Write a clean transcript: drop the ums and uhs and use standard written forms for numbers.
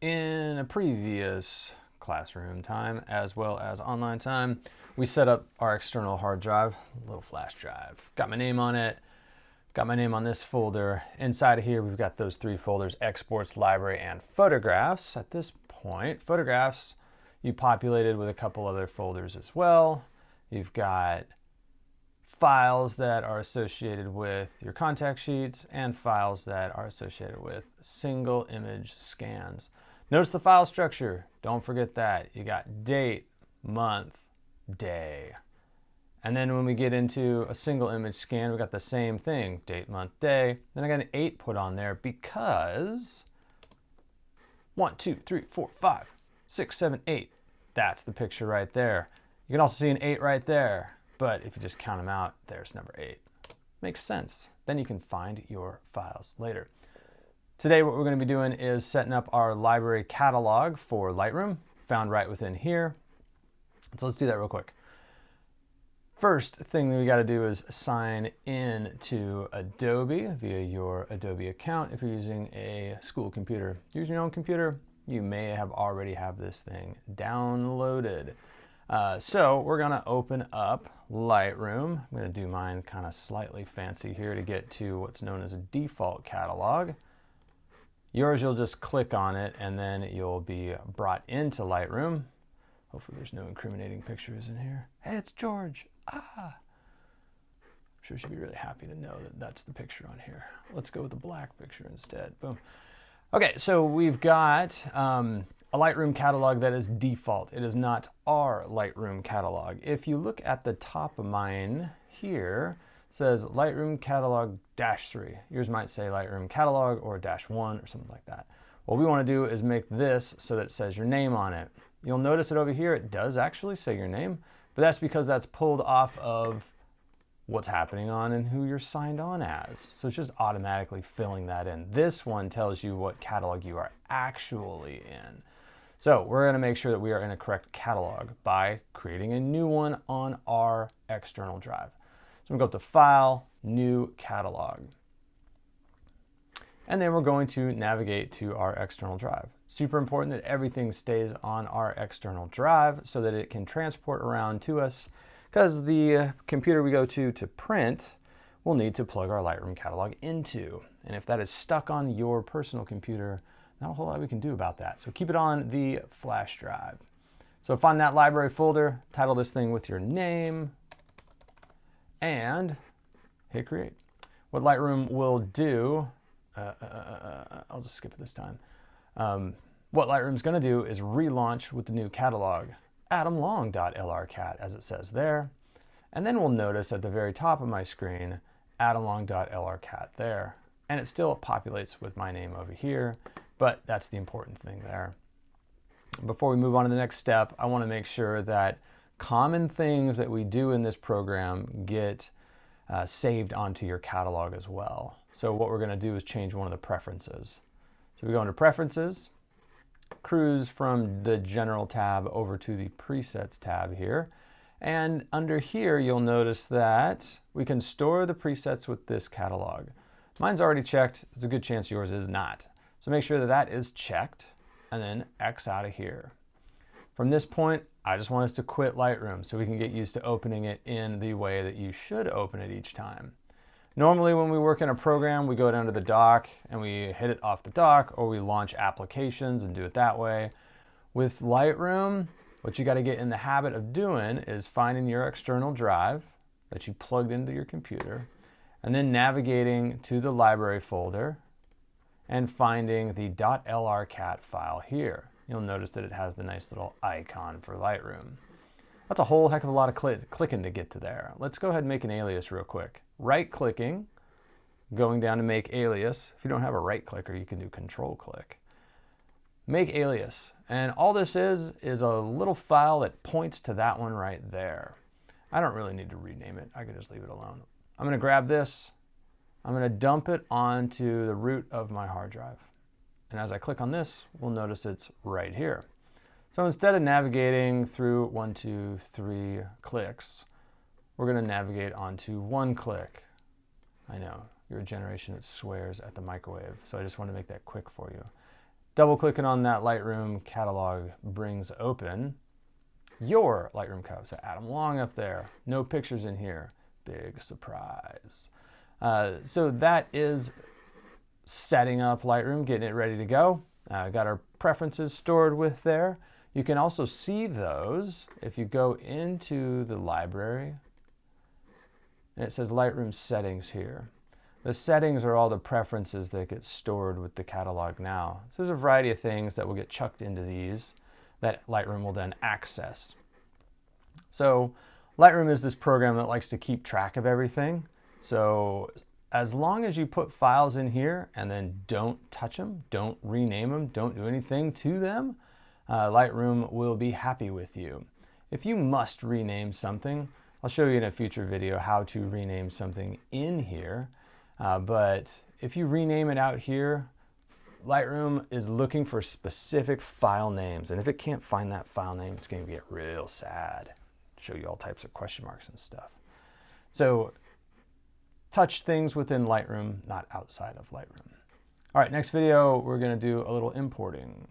In a previous classroom time as well as online time, we set up our external hard drive, a little flash drive. Got my name on it, got my name on this folder. Inside of here, we've got those three folders: exports, library, and photographs. At this point, photographs, you populated with a couple other folders as well. You've got files that are associated with your contact sheets and files that are associated with single image scans. Notice the file structure. Don't forget that. You got date, month, day. And then when we get into a single image scan, we got the same thing: date, month, day. Then I got an 8 put on there because 1, 2, 3, 4, 5, 6, 7, 8. That's the picture right there. You can also see an 8 right there. But if you just count them out, there's number 8. Makes sense. Then you can find your files later. Today, what we're going to be doing is setting up our library catalog for Lightroom, found right within here. So let's do that real quick. First thing that we got to do is sign in to Adobe via your Adobe account. If you're using a school computer, using your own computer, you may have already have this thing downloaded. So we're going to open up Lightroom. I'm going to do mine kind of slightly fancy here to get to what's known as a default catalog. Yours, you'll just click on it and then you'll be brought into Lightroom. Hopefully there's no incriminating pictures in here. Hey, it's George. I'm sure she'd be really happy to know that that's the picture on here. Let's go with the black picture instead. Boom. Okay, so we've got a Lightroom catalog that is default. It is not our Lightroom catalog. If you look at the top of mine here, it says Lightroom catalog -3. Yours might say Lightroom catalog or -1 or something like that. What we want to do is make this so that it says your name on it. You'll notice that over here it does actually say your name, but that's because that's pulled off of what's happening on and who you're signed on as. So it's just automatically filling that in. This one tells you what catalog you are actually in. So we're going to make sure that we are in a correct catalog by creating a new one on our external drive. So I'm going to go up to File, New Catalog. And then we're going to navigate to our external drive. Super important that everything stays on our external drive so that it can transport around to us, because the computer we go to print will need to plug our Lightroom catalog into. And if that is stuck on your personal computer, not a whole lot we can do about that. So keep it on the flash drive. So find that library folder, title this thing with your name, and hit create. What Lightroom will do, I'll just skip it this time. What Lightroom's going to do is relaunch with the new catalog, adamlong.lrcat, as it says there. And then we'll notice at the very top of my screen, adamlong.lrcat there. And it still populates with my name over here, but that's the important thing there. Before we move on to the next step, I want to make sure that common things that we do in this program get saved onto your catalog as well. So what we're going to do is change one of the preferences. So we go into Preferences, cruise from the General tab over to the Presets tab here. And under here, you'll notice that we can store the presets with this catalog. Mine's already checked. It's a good chance yours is not. So make sure that that is checked and then X out of here. From this point, I just want us to quit Lightroom so we can get used to opening it in the way that you should open it each time. Normally when we work in a program, we go down to the dock and we hit it off the dock, or we launch applications and do it that way. With Lightroom, what you got to get in the habit of doing is finding your external drive that you plugged into your computer, and then navigating to the library folder and finding the .lrcat file here. You'll notice that it has the nice little icon for Lightroom. That's a whole heck of a lot of clicking to get to there. Let's go ahead and make an alias real quick. Right-clicking, going down to make alias. If you don't have a right clicker, you can do control click. Make alias. And all this is a little file that points to that one right there. I don't really need to rename it. I could just leave it alone. I'm going to grab this. I'm going to dump it onto the root of my hard drive. And as I click on this, we'll notice it's right here. So instead of navigating through 1, 2, 3 clicks, we're going to navigate onto 1 click. I know, you're a generation that swears at the microwave, so I just want to make that quick for you. Double clicking on that Lightroom catalog brings open your Lightroom catalog. So Adam Long up there, no pictures in here, big surprise. So that is setting up Lightroom, getting it ready to go. Got our preferences stored with there. You can also see those if you go into the library, and it says Lightroom settings here. The settings are all the preferences that get stored with the catalog now. So there's a variety of things that will get chucked into these that Lightroom will then access. So Lightroom is this program that likes to keep track of everything. So as long as you put files in here and then don't touch them, don't rename them, don't do anything to them, Lightroom will be happy with you. If you must rename something, I'll show you in a future video how to rename something in here. But if you rename it out here, Lightroom is looking for specific file names. And if it can't find that file name, it's going to get real sad. Show you all types of question marks and stuff. So touch things within Lightroom, not outside of Lightroom. All right, next video, we're going to do a little importing.